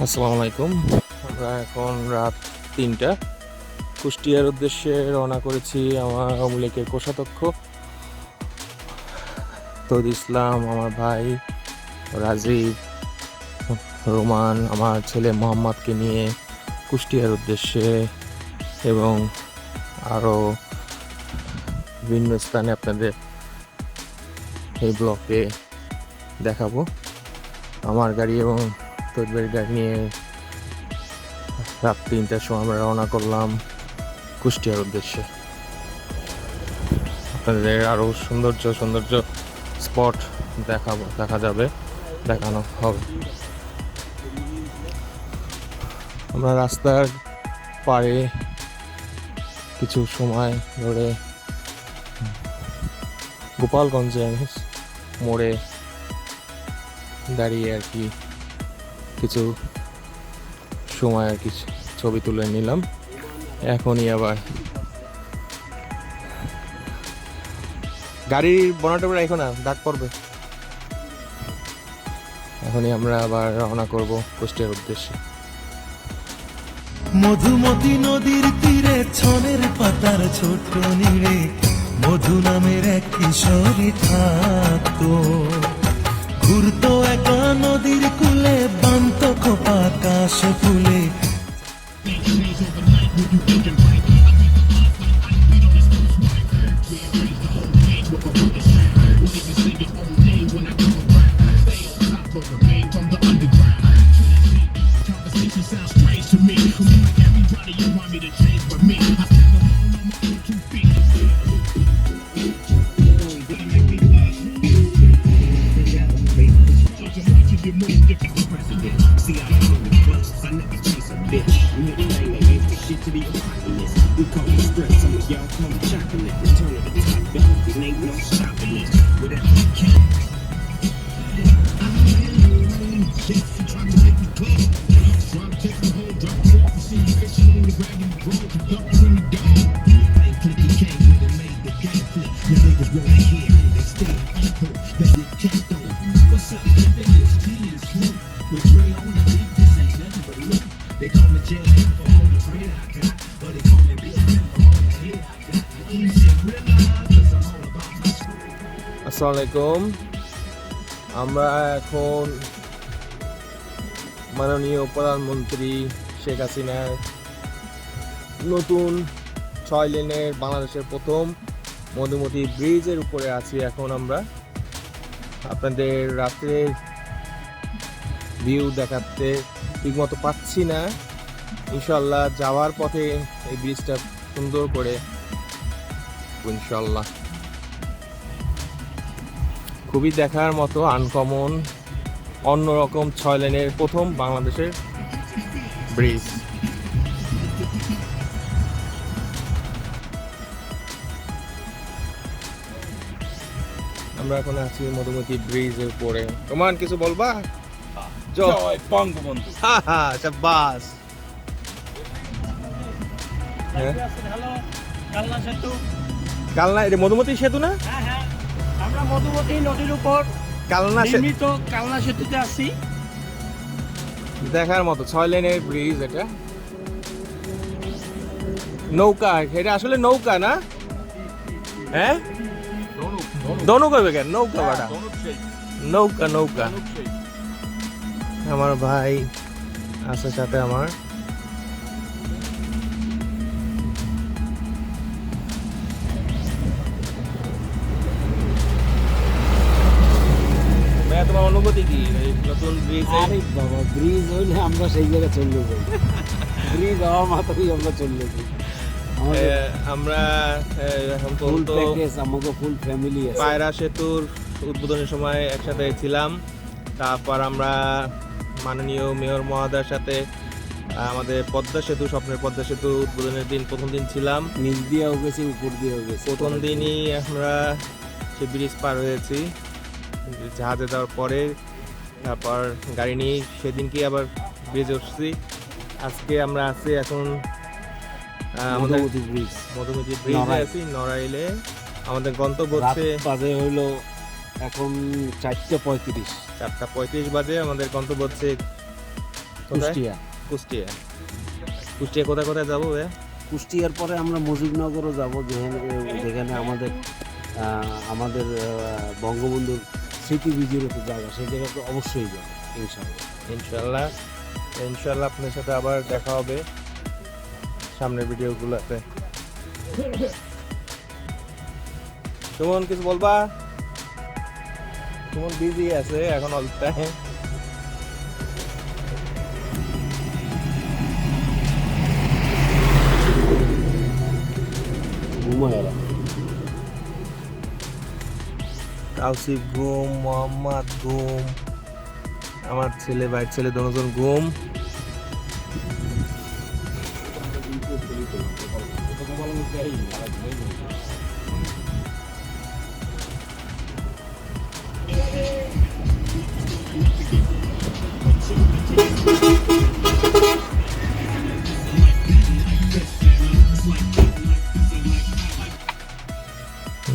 আসসালামু আলাইকুম। আমরা এখন রাত ৩টা কুষ্টিয়ার উদ্দেশ্যে রওনা করেছি। আমার আওয়ামী লীগের কোষাধ্যক্ষ তৌহিদ ইসলাম, আমার ভাই রাজীব, রোমান, আমার ছেলে মোহাম্মদকে নিয়ে কুষ্টিয়ার উদ্দেশ্যে এবং আরও বিভিন্ন স্থানে আপনাদের এই ব্লকে দেখাবো। আমার গাড়ি এবং তৌহিদের গাড়ি নিয়ে রাত ৩টার সময় আমরা রওনা করলাম কুষ্টিয়ার উদ্দেশ্যে। আপনাদের আরও সৌন্দর্য স্পট দেখানো হবে। আমরা রাস্তার পাড়ে কিছু সময় ধরে গোপালগঞ্জের মোড়ে দাঁড়িয়ে আর কি কিছু সময় আর কি ছবি তুলে নিলাম। এখনই আবার গাড়ির বনেটের উপরে এখন দাগ পড়বে। এখনই আমরা আবার রওনা করব কুষ্টিয়ার উদ্দেশ্যে। মধুমতি নদীর তীরে ছনের পাতার ছোট নীড়ে মধু নামের এক কিশোরী থাকতো। ঘুরতো একা নদীর কূলে, বান্ত খোপা আকাশ ফুলে। আসসালামু আলাইকুম। আমরা এখন মাননীয় প্রধানমন্ত্রী শেখ হাসিনার নতুন 6 লেনের বাংলাদেশের প্রথম মধুমতি ব্রিজের উপরে আছি। এখন আমরা আপনাদের রাত্রের ভিউ দেখাতে ঠিকমতো পাচ্ছি না। ইনশাল্লাহ যাওয়ার পথে এই ব্রিজটা সুন্দর করে ইনশাল্লাহ। খুবই দেখার মতো আনকমন, অন্যরকম 6 লেনের প্রথম বাংলাদেশের ব্রিজ। আমরা এখন আছি মধুমতি ব্রিজের উপরে। রোমান, কিছু বলবা? জয় বঙ্গবন্ধু। শাবাশ। কালনা, এটা মধুমতি সেতু না? হ্যাঁ, আমরা মধুমতি নদীর উপর নির্মিত কালনা সেতুতে আছি। দেখার মতো 6 লেনের ব্রিজ। এটা নৌকা, এটা আসলে নৌকা না? হ্যাঁ, ধনুক হবে কেন? নৌকা বাড়া, নৌকা। আমার ভাই আছে সাথে আমার। তোমার অনুভূতি কি এই নতুন ব্রিজ? আরে বাবা, ব্রিজ হইলে আমরা সেই জায়গায় চলে যাই। ব্রিজ হওয়া মাত্রই আমরা চলে যাই। আমরা এখন ফুল তো প্যাকেজ, আমাকে ফুল ফ্যামিলি আছে। পায়রা সেতুর উদ্বোধনের সময় একসাথে ছিলাম। তারপর আমরা মাননীয় মেয়র মহোদয়ের সাথে আমাদের পদ্মা সেতু, স্বপ্নের পদ্মা সেতু উদ্বোধনের দিন প্রথম দিন ছিলাম। নিচ দিয়েও গেছি, উপর দিয়েও গেছি। প্রথম দিনই আমরা সে ব্রিজ পার হয়েছি জাহাজে যাওয়ার পরে। তারপর গাড়ি নিয়ে সেদিনকে আবার ব্রিজে উঠছি। আজকে আমরা আছি এখন মধুমতি ব্রিজ, মধুমতি ব্রিজে আছি নড়াইলে। আমাদের গন্তব্য হচ্ছে বাজে হইলো এখন 4:35। 4:35 বাজে। আমাদের গন্তব্য হচ্ছে কুষ্টিয়া। কুষ্টিয়া। কুষ্টিয়া কোথায় কোথায় যাবো ভাইয়া? কুষ্টিয়ার পরে আমরা মুজিবনগরও যাব, যেখানে আমাদের বঙ্গবন্ধুর স্মৃতি বিজড়িত জায়গা, সেই জায়গাতে অবশ্যই যাব ইনশাআল্লাহ। ইনশাল্লাহ ইনশাল্লাহ আপনার সাথে আবার দেখা হবে সামনের ভিডিওগুলোতে। সুমন কিছু বলবা? সুমন বিজি আছে এখন অল টাইম। ঘুমাইলাম। তাওসিফ ঘুম, মোহাম্মদ ঘুম, আমার ছেলে ভাইয়ের ছেলে দুজন ঘুম।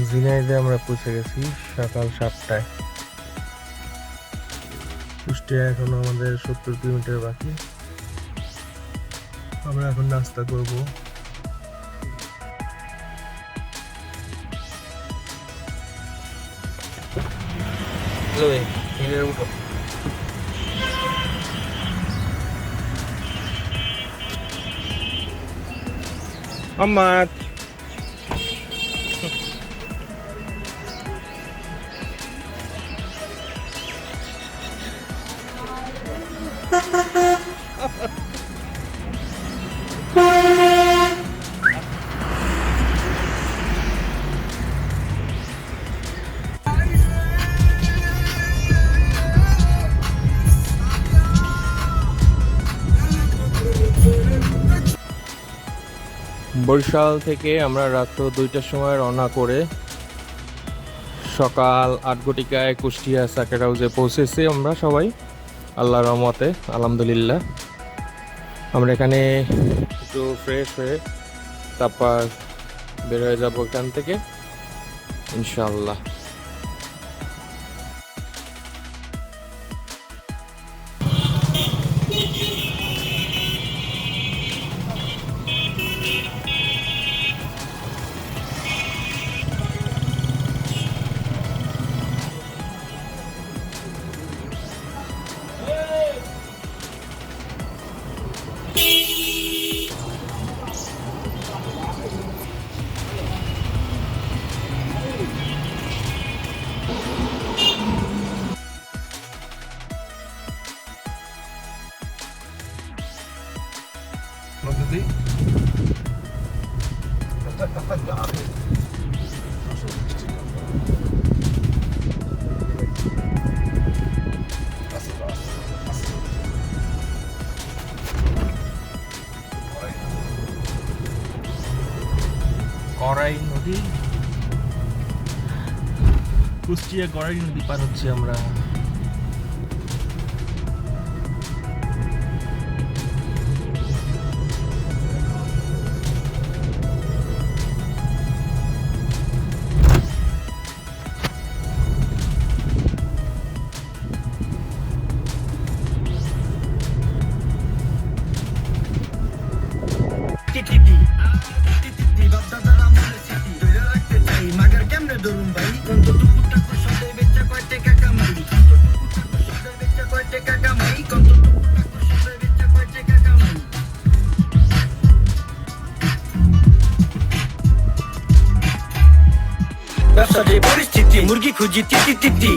ঝিনাইদে আমরা পৌঁছে গেছি সকাল 7টায়। কুষ্টিয়া এখনো আমাদের 70 কিলোমিটার বাকি। আমরা এখন নাস্তা করব। Amat. বরিশাল থেকে আমরা রাত্র 2টার সময় রওনা করে সকাল 8 ঘটিকায় কুষ্টিয়া সার্কিট হাউসে পৌঁছেছি আমরা সবাই আল্লাহর রহমতে আলহামদুলিল্লাহ। আমরা এখানে একটু ফ্রেশ হয়ে তারপর বের হয়ে যাবো এখান থেকে ইনশাআল্লাহ। গড়াই নদী, কুষ্টিয়া গড়াই নদী পার হচ্ছে আমরা। ব্যবসার যে পরিস্থিতি মুরগি খুঁজি তিতি তিতি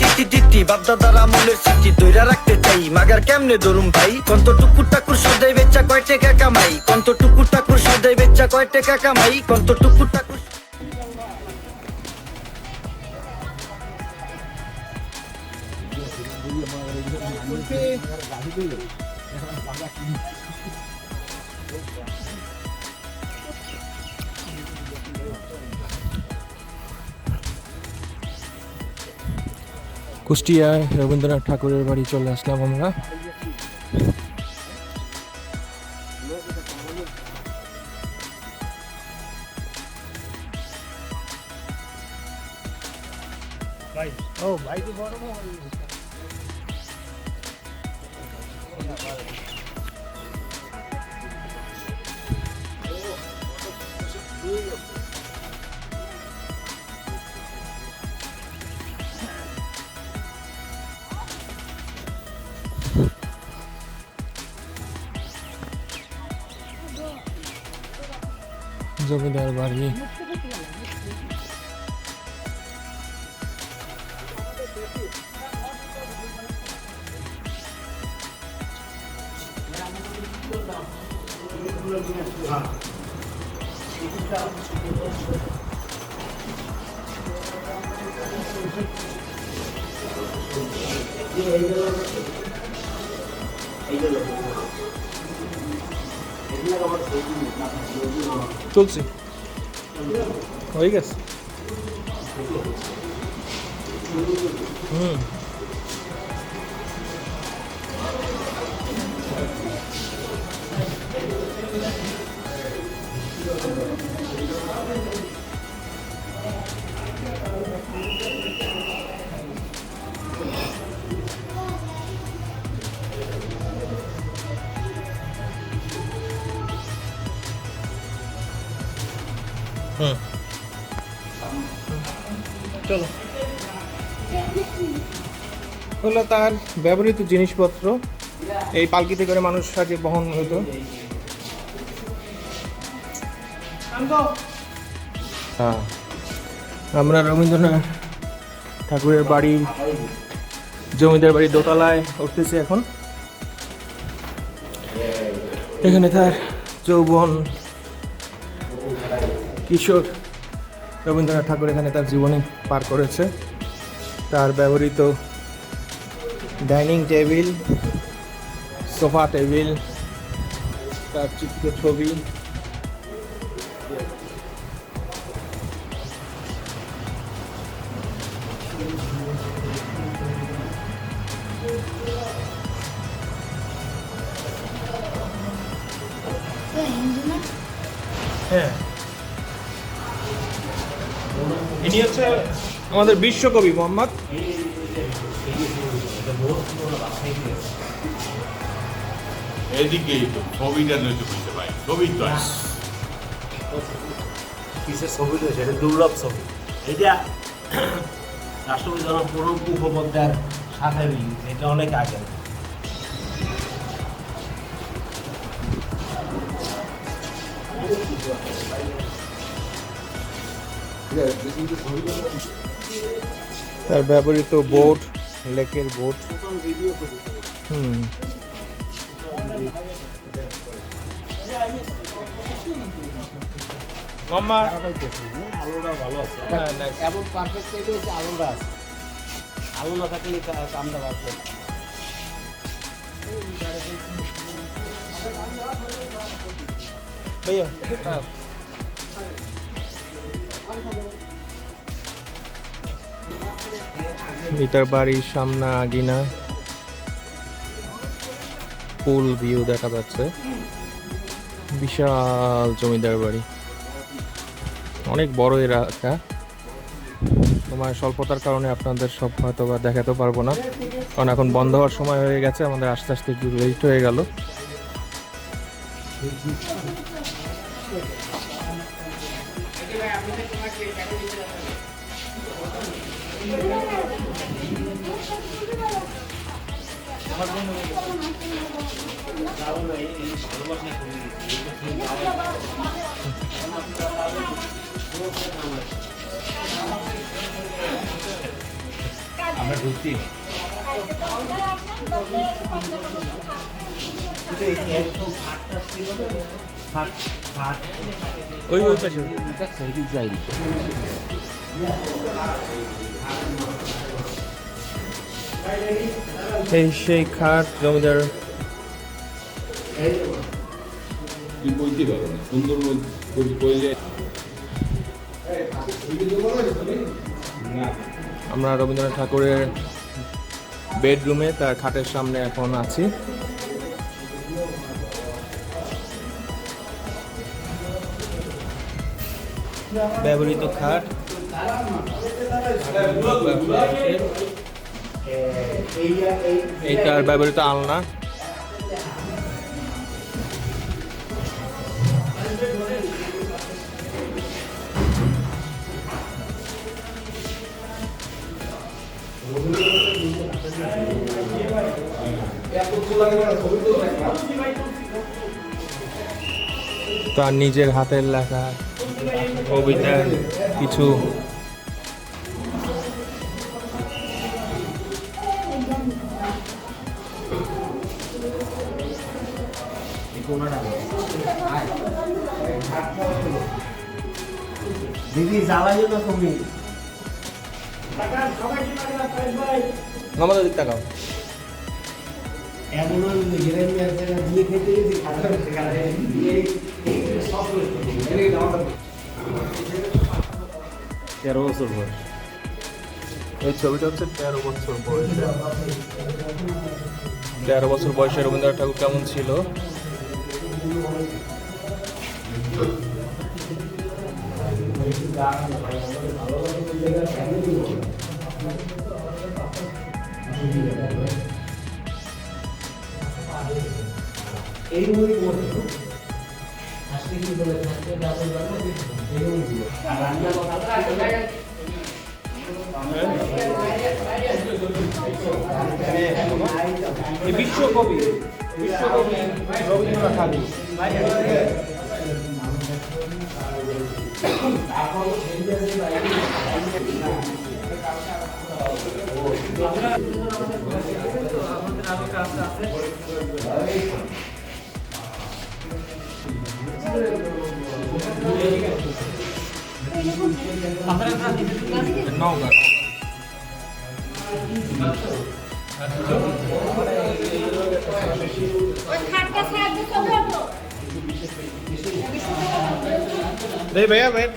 তিতি তিতি বাপদাদার আমলের স্মৃতি ধইরা রাখতে চাই মাগার কেমনে ধরুম ভাই কন্ত টুকুর টাকুর সদাই বেচা কয় টাকা কামাই কন্ত টুকুর টাকুর সদাই বেচা কয় টাকা কামাই কন্ত টুকুর টাকুর কুষ্টিয়ায় রবীন্দ্রনাথ ঠাকুরের বাড়ি চলে আসলাম আমরা। জমিদার বাড়ি। চলছে হয়ে গেছে। চলো, হলো তার ব্যবহৃত জিনিসপত্র এই পালকিতে করে মানুষ আগে বহন হতো। হ্যাঁ, আমরা রবীন্দ্রনাথ ঠাকুরের বাড়ি, জমিদার বাড়ির দোতলায় উঠতেছি এখন। এখানে তার যৌবন, কিশোর রবীন্দ্রনাথ ঠাকুর এখানে তার জীবনী পার করেছে। তার ব্যবহৃত ডাইনিং টেবিল, সোফা টেবিল, তার চিত্র ছবি, হ্যাঁ, ইনি হচ্ছে আমাদের বিশ্বকবি মোহাম্মদ। এদিকে ছবিটা নইতে বুঝতে পারি, ছবি তো কিসের ছবি রয়েছে? এটা দুর্লভ ছবি। এটা রাষ্ট্রপতি জনাব প্রণব মুখোপাধ্যায়ের সাথে রিলিজ, এটা অনেক আগে। তার ব্যবহৃত বোট, লেকের বোট। মাম্মা আলোটা ভালো আছে, এমন পারফেক্ট সাইড হচ্ছে আলোটা আছে। আলো না থাকলে কামটা বাড়বে। ভাইয়া মিটার বাড়ির সামনে আগিনা ফুল ভিউ দেখা যাচ্ছে। বিশাল জমিদার বাড়ি, অনেক বড় এলাকা। তোমার স্বল্পতার কারণে আপনাদের সব হয়তো বা দেখাতে পারবো না, কারণ এখন বন্ধ হওয়ার সময় হয়ে গেছে। আমাদের আস্তে আস্তে একটু লেট হয়ে গেল। আমরা ঢুকছি। ওই পাশে যাইনি। এই সেই খাট জমিদার। তুই বলতে পারো না, সুন্দর কইলে আমরা রবীন্দ্রনাথ ঠাকুরের বেডরুমে তার খাটের সামনে এখন আছি। ব্যবহৃত খাট, এইটার ব্যবহৃত আলনা, তার নিজের হাতের লেখা কবিতার কিছু দিদি জ্বালাইও না তুমি। আমাদের দিক তাকাও। এমন গ্রামে আছে দিয়ে খেতে গেছি তেরো বছর বয়স। এই ছবিটা হচ্ছে 13 বছর বয়সে। 13 বছর বয়সে রবীন্দ্রনাথ ঠাকুর কেমন ছিল? এই মুড়ি করতো আজকে কি বলে থাকতে যাবে এই মুড়ি আর রান্না বিশ্বকবি রবীন্দ্রনাথ ঠাকুর। নওগাঁ नहीं भैया भैया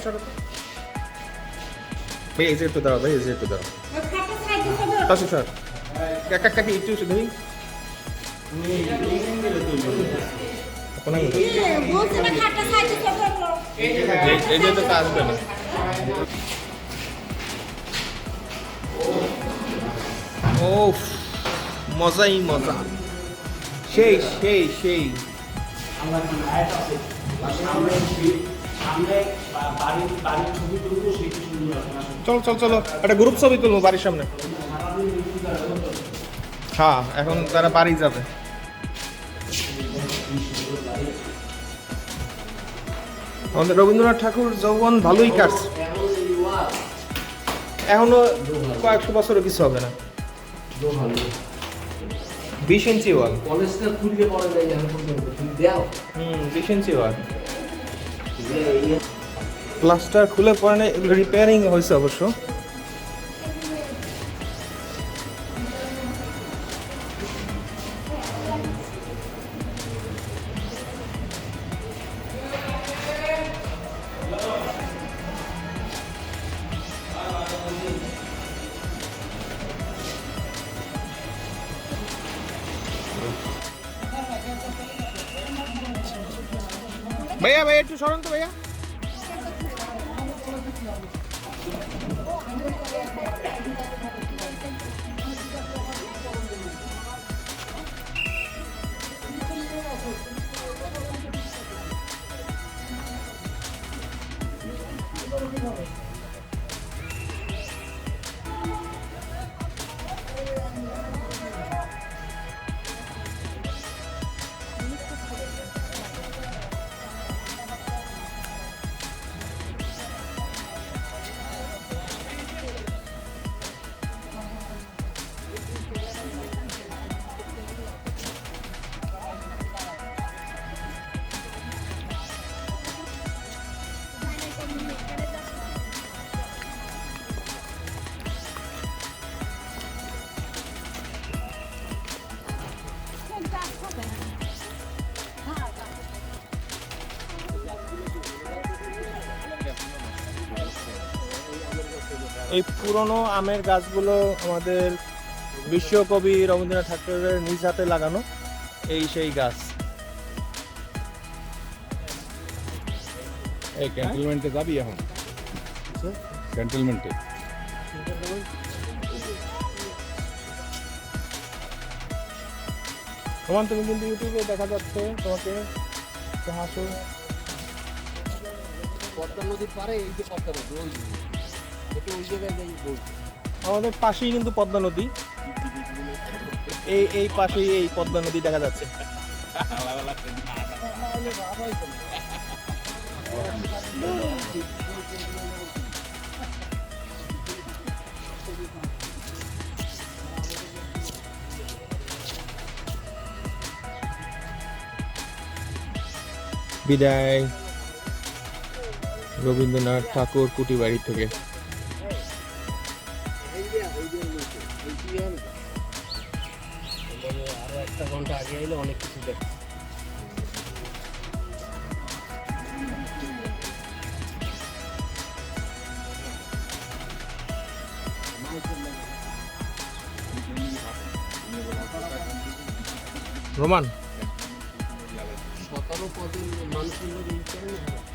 भैया इसे तो दाও ভাই इसे तो दाও আসো স্যার কাকা কাকি একটু ধরি আপনাকে বলছি না খাটটা সাইজে ছোট করো এই যে তো আসবে না ও মজাই মজা সেই সেই সেই আমরা আয়াত আছে সামনে বাড়ির ছবি তুলবো সেটি সুন্দর আছে। চলো চলো চলো একটা গ্রুপ ছবি তুলবো বাড়ির সামনে। হ্যাঁ এখন তারা বাড়ি যাবে। আমাদের রবীন্দ্রনাথ ঠাকুর যৌবন ভালোই কাটছে, এখনো কয়েকশো বছরও কিছু হবে না। 20 ইঞ্চি ওয়াল, কলেজটা খুললে পড়া যায় এখন পর্যন্ত তুমি দাও 20 ইঞ্চি ওয়াল। প্লাস্টার খুলে পরে না, রিপেয়ারিং হয়েছে অবশ্য। भैया भैया একটু সরুন তো भैया। এই পুরনো আমের গাছগুলো আমাদের বিশ্বকবি রবীন্দ্রনাথ ঠাকুরের নিজ হাতে লাগানো, এই সেই গাছ। এই ক্যান্টনমেন্টে যাবি এখন? ক্যান্টনমেন্টে রোমান, তুমি কিন্তু ইউটিউবে দেখা যাচ্ছে তোমাকে, তো হাসো। পদ্মা নদীর পারে এই যে পদ্মা নদী, ওই জায়গায় যাই বলছি। আমাদের পাশেই কিন্তু পদ্মা নদী, এই পাশেই এই পদ্মা নদী দেখা যাচ্ছে। বিদায় রবীন্দ্রনাথ ঠাকুর কুটি বাড়ি থেকে। আরো একটা ঘন্টা আগে এলে অনেক কিছু দেখ। রোমান, 17 পদের মানুষের লোক এই কারণে হয়।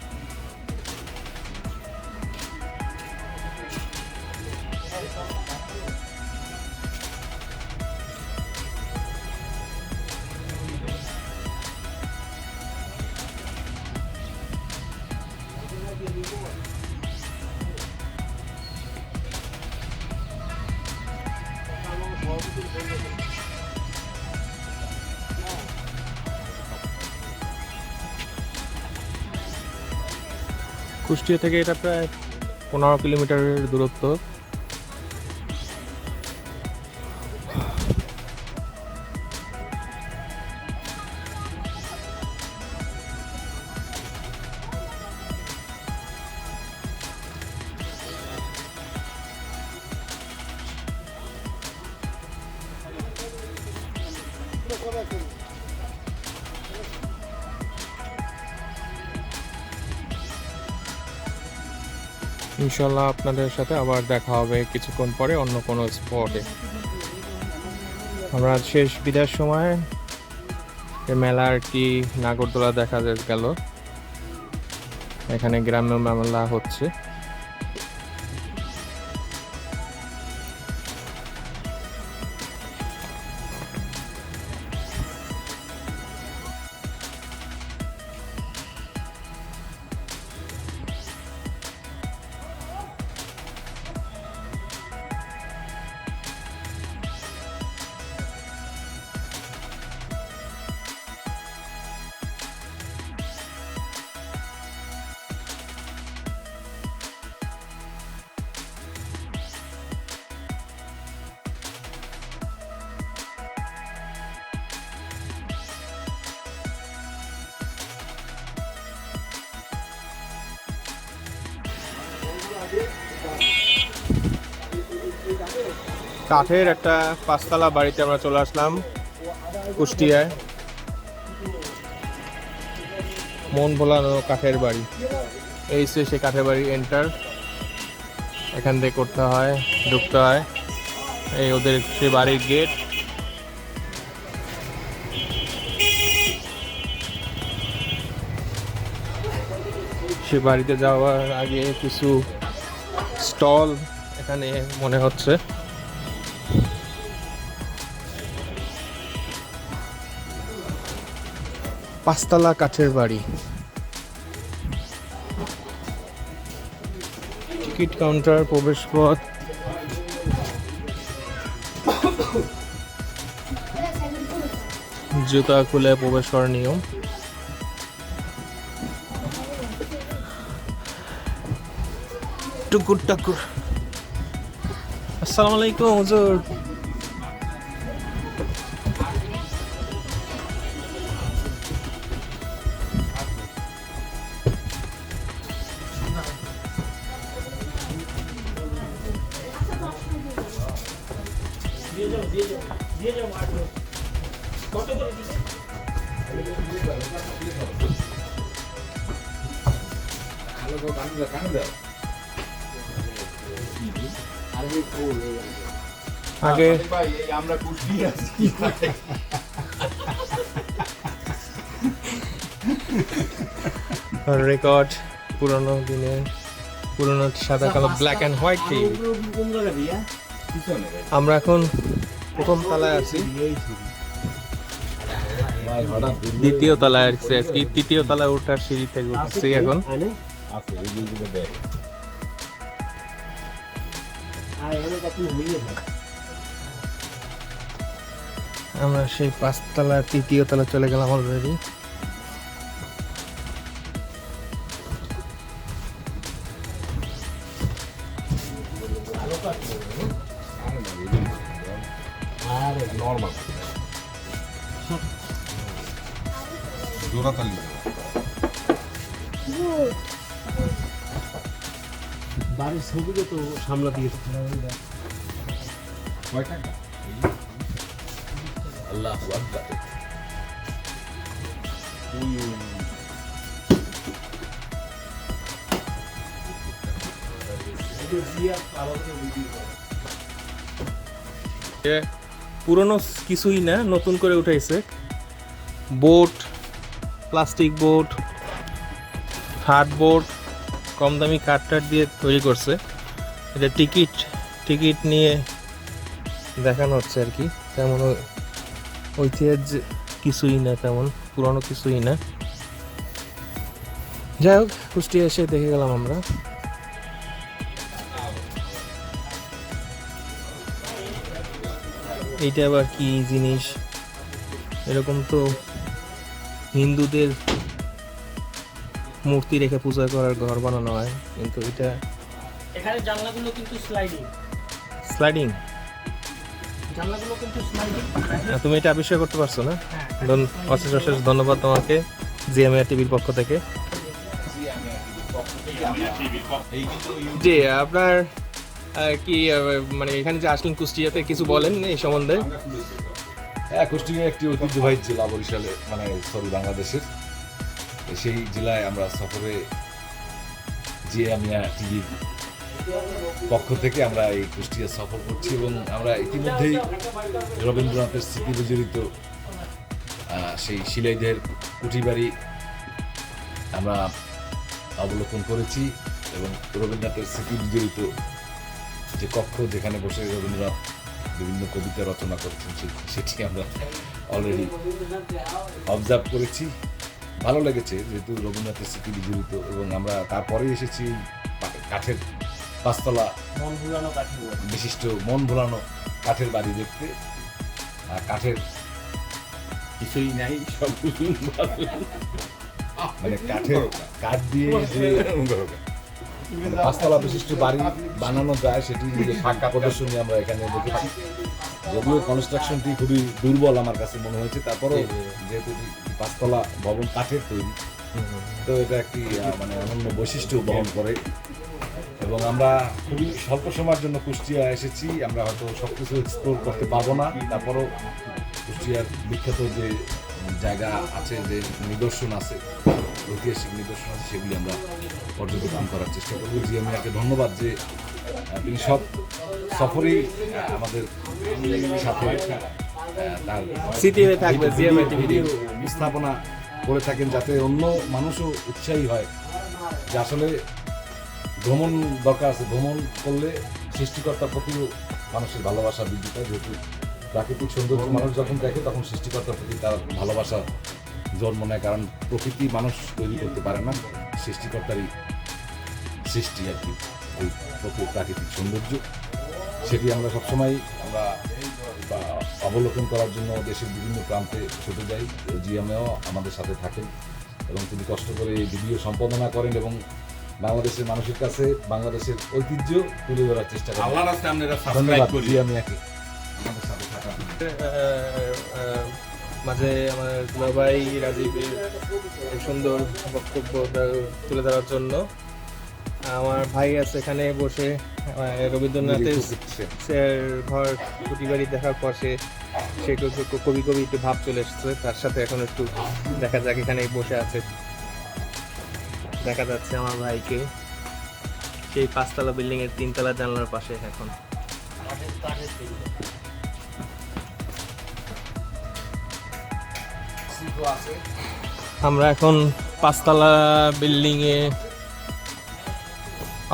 কুষ্টিয়া থেকে এটা প্রায় 15 কিলোমিটারের দূরত্ব। ইনশাল্লাহ আপনাদের সাথে আবার দেখা হবে কিছুক্ষণ পরে অন্য কোনো স্পটে। আমরা শেষ বিদায়ের সময় মেলার কি নাগরদোলা দেখা গেল, এখানে গ্রাম্য মেলা হচ্ছে। কাঠের একটা 5তলা বাড়িতে আমরা চলে আসলাম কুষ্টিয়ায়। মন ভোলানো কাঠের বাড়ি, এই সে কাঠের বাড়ি এন্টার, এখান থেকে করতে হয়, ঢুকতে হয়। এই ওদের সে বাড়ির গেট। সে বাড়িতে যাওয়ার আগে কিছু স্টল এখানে মনে হচ্ছে। পাঁচতলা কাঠের বাড়ি, টিকিট কাউন্টার, প্রবেশ পথ। জুতা খুলে প্রবেশ করার নিয়ম। টুকুর টাকুর। আসসালামু আলাইকুম হুজুর। আগে আমরা কুষ্টি আছি। রেকর্ড পুরনো দিনে, পুরনো সাদা কালো ব্ল্যাক অ্যান্ড হোয়াইট টিভি। আমরা এখন প্রথম তলায় আছি। দ্বিতীয় তলায় আসছে আর কি, তৃতীয় তলায় ওঠার সিঁড়ি থেকে উঠছি এখন। আমরা সেই 5 তলা 3য় তলা চলে গেলাম অলরেডি। বাড়ির ছবিকে তো সামলা দিয়েছে। পুরনো কিছুই না, নতুন করে উঠাইছে। Boat, plastic boat, hard board, কম দামি কাঠ দিয়ে তৈরি করছে। এটা টিকিট নিয়ে দেখানো হচ্ছে আর কি। তেমন ঐতিহ্য কিছুই না, তেমন পুরনো কিছুই না। যাই হোক, কুষ্টিয়া এসে দেখে গেলাম আমরা। এইটা আবার কি জিনিস? এরকম তো হিন্দুদের মূর্তি রেখে পূজা করার ঘর বানানো হয়, কিন্তু এটা এখানে জানলাগুলো কিন্তু স্লাইডিং। জানলাগুলো কিন্তু স্লাইডিং। তুমি এটা আবিষ্কার করতে পারছো না? অশেষ অশেষ ধন্যবাদ তোমাকে জিএমএ টিভির পক্ষ থেকে। জি, আপনার কি মানে এখানে যে আসলেন কুষ্টিয়াতে, কিছু বলেন এই সম্বন্ধে? হ্যাঁ, কুষ্টিয়া একটি ঐতিহ্যবাহী জেলা বরিশালে, বাংলাদেশের। সেই জেলায় আমরা সফরে জিএমিয়া টিভির পক্ষ থেকে আমরা এই কুষ্টিয়া সফর করছি এবং আমরা ইতিমধ্যেই রবীন্দ্রনাথের স্মৃতি বিজড়িত সেই শিলাইদের কুঠিবাড়ি আমরা অবলোকন করেছি এবং রবীন্দ্রনাথের স্মৃতি বিজড়িত যে কক্ষ, যেখানে বসে রবীন্দ্রনাথ বিভিন্ন কবিতা রচনা করেছেন, সেটি আমরা অলরেডি অবজার্ভ করেছি। ভালো লেগেছে, যেহেতু রবীন্দ্রনাথের স্মৃতি বিজড়িত। এবং আমরা তারপরে এসেছি কাঠের 5 তলা বিশিষ্ট মন ভোলানো কাঠের বাড়ি দেখতে। কাঠের কিছুই নাই, সব মানে কাঠ দিয়ে যে 5 তলা বিশিষ্ট বাড়ি বানানো যায়, সেটি ফাঁকা প্রদর্শনী আমরা এখানে দেখেছি। যদিও কনস্ট্রাকশনটি খুবই দুর্বল আমার কাছে মনে হয়েছে, তারপরও যেহেতু 5 তলা ভবন কাঠের তৈরি, তো এটা একটি মানে অনন্য বৈশিষ্ট্য বহন করে। এবং আমরা খুবই স্বল্প সময়ের জন্য কুষ্টিয়া এসেছি, আমরা হয়তো সব কিছু এক্সপ্লোর করতে পারবো না। তারপরও কুষ্টিয়ার বিখ্যাত যে জায়গা আছে, যে নিদর্শন আছে, ঐতিহাসিক নিদর্শন আছে, সেগুলি আমরা পর্যবেক্ষণ করার চেষ্টা করবো। জিএমইয়াকে ধন্যবাদ যে তিনি সব সফরেই আমাদের সাথে তার স্মৃতিতে থাকবে জিএমএ টিভি স্থাপনা করে থাকেন, যাতে অন্য মানুষও উৎসাহী হয় যে আসলে ভ্রমণ দরকার আছে। ভ্রমণ করলে সৃষ্টিকর্তার প্রতিও মানুষের ভালোবাসা বৃদ্ধি পায়। যেহেতু প্রাকৃতিক সৌন্দর্য মানুষ যখন দেখে, তখন সৃষ্টিকর্তার প্রতি তার ভালোবাসা জন্ম নেয়। কারণ প্রকৃতি মানুষ তৈরি করতে পারে না, সৃষ্টিকর্তারই সৃষ্টি আর কি এই প্রাকৃতিক সৌন্দর্য। সেটি আমরা সবসময় অবলোকন করার জন্য দেশের বিভিন্ন প্রান্তে ছুটে যাই। জিএমএও আমাদের সাথে থাকেন এবং তিনি কষ্ট করে এই ভিডিও সম্পাদনা করেন এবং বাংলাদেশের মানুষের কাছে বাংলাদেশের ঐতিহ্য তুলে ধরার চেষ্টা করেন। ধন্যবাদ জিএমএকে আমাদের সাথে থাকার জন্য। মাঝে আমার দুলাভাই রাজীবের সুন্দর বক্তব্য তুলে ধরার জন্য। আমার ভাই আছে এখানে বসে, রবীন্দ্রনাথের ঘর কুটিবাড়ি দেখার পর সে কবি একটু ভাব চলে এসছে তার সাথে। এখন একটু দেখা যাক, এখানে বসে আছে, দেখা যাচ্ছে আমার ভাইকে সেই 5 তলা বিল্ডিং এর 3 তলা জানলার পাশে। এখন আমরা এখন 5 তলা বিল্ডিং এ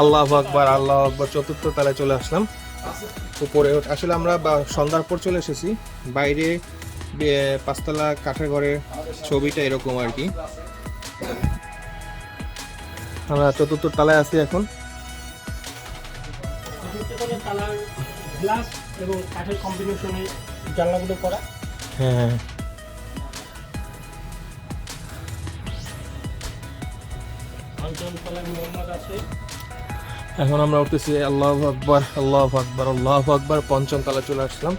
আল্লাহু আকবার 4র্থ তলায় চলে আসলাম। উপরে আসলে আমরা সন্ধ্যার পর চলে এসেছি, বাইরে পাঁচতলা কাঠের ঘরের ছবিটা এরকম আর কি। আমরা চতুর্থ তলায় আছি এখন। কালার গ্লাস এবং কাঠের কম্বিনেশনে জানলাগুলো করা। হ্যাঁ, পঞ্চম তলায় মোহাম্মদ আছে। এখন আমরা উঠতেছি। আল্লাহু আকবার, আল্লাহু আকবার, আল্লাহু আকবার। পঞ্চম তলায় চলে আসলাম।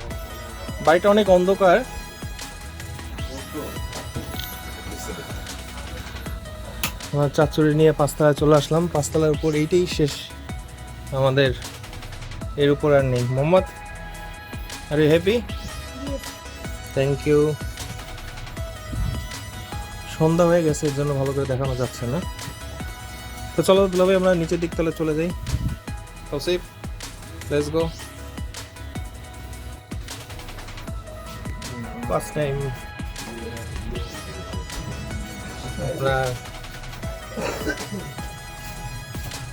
বাড়িটা অনেক অন্ধকার। আমার চাচুরি নিয়ে পাঁচতলায় চলে আসলাম। পাঁচতলার উপর এইটাই শেষ আমাদের, এর উপর আর নেই। Mohammad, are you happy? Thank you. সন্ধ্যা হয়ে গেছে, এর জন্য ভালো করে দেখানো যাচ্ছে না। তো চলো দুলাভাই আমরা নিচের দিক তলে চলে যাই। Tausif, let's go. First time আমরা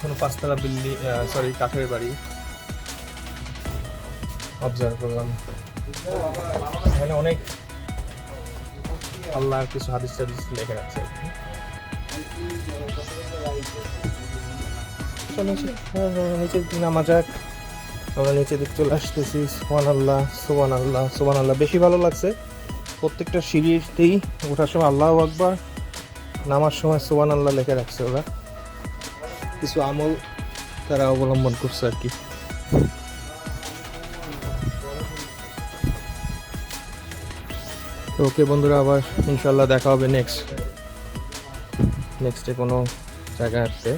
কোনো পাঁচতলা বিল্ডিং, সরি কাঠের বাড়ি অবজার্ভ করলাম। এখানে অনেক আল্লাহর কিছু হাদিস টাদিস লেখা আছে আর কি। নিচের দিকে নামা যাক। আমরা নিচের দিক চলে আসতেছি। সুবহানাল্লাহ, সুবহানাল্লাহ, সুবহানাল্লাহ। বেশি ভালো লাগছে প্রত্যেকটা সিঁড়িতেই ওঠার সময় আল্লাহু আকবার, নামার সময় সুবহানাল্লাহ লেখা রাখছে ওরা। কিছু আমল তারা অবলম্বন করছে আর কি। তো ওকে বন্ধুরা, আবার ইনশাল্লাহ দেখা হবে নেক্সটে কোনো জায়গায় আসতে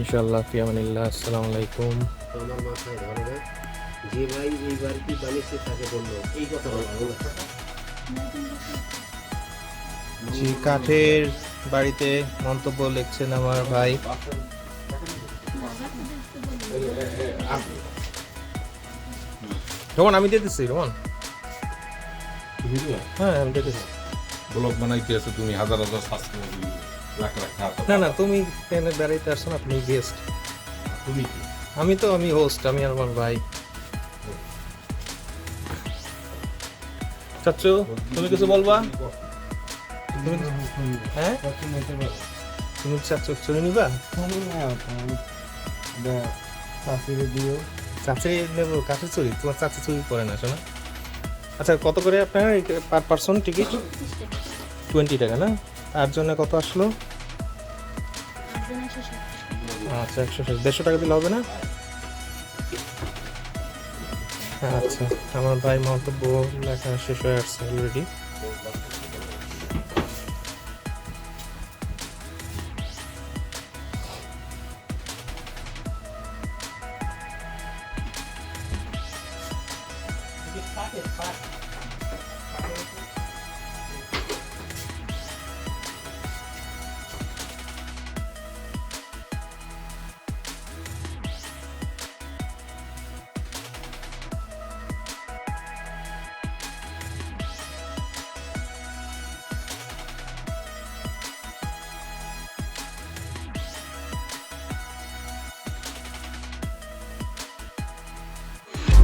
ইনশাল্লাহ। ফিয়ামানিল্লাহ, আসসালামু আলাইকুম। আমার মাথায় ধরে না, যে ভাই এই বাড়িটি বানিয়েছে তাকে বললো এই কথা ভালো লাগছে। জি, কাঠের বাড়িতে মন্তব্য লিখছেন আমার ভাই। রোমান, আমি দিতেছি। রোমান, হ্যাঁ আমি দিতেছি। ব্লগ বানাইতে আছে তুমি, হাজার হাজার সাবস্ক্রাইবার, লাখ লাখ টাকা। না না, তুমি কেন বেড়াইতে আসছো না? আপনি গেস্ট। তুমি কি? আমি হোস্ট, আমি আর আমার ভাই। চাচ্চু, তুমি কিছু বলবা? হ্যাঁ, তুমি চাচ্চু চলে নিবা? চাচি নেবো? কাছে চুরি? তোমার চাচি চুরি করে না শোনা। আচ্ছা, কত করে আপনার পার পার্সন টিকিট? 20 টাকা না? তার জন্য কত আসলো? আচ্ছা, 160 টাকা দিলে হবে না? আচ্ছা, আমার ভাই মন্তব্য লেখা শেষ হয়ে আসছে অলরেডি।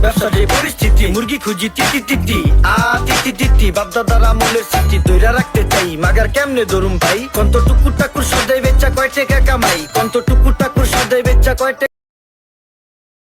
ব্যবসার যে পরিস্থিতি, মুরগি খুঁজি তিতি তিতি, তিতি তিতি, বাপদাদার আমলের স্মৃতি ধইরা রাখতে চাই। মাগার কেমনে ধরুম ভাই, কন্ত টুকুর টাকুর সদাই বেচা কয় টাকা কামাই, কন্ত টুকুর টাকুর সদাই বেচা কয় টাকা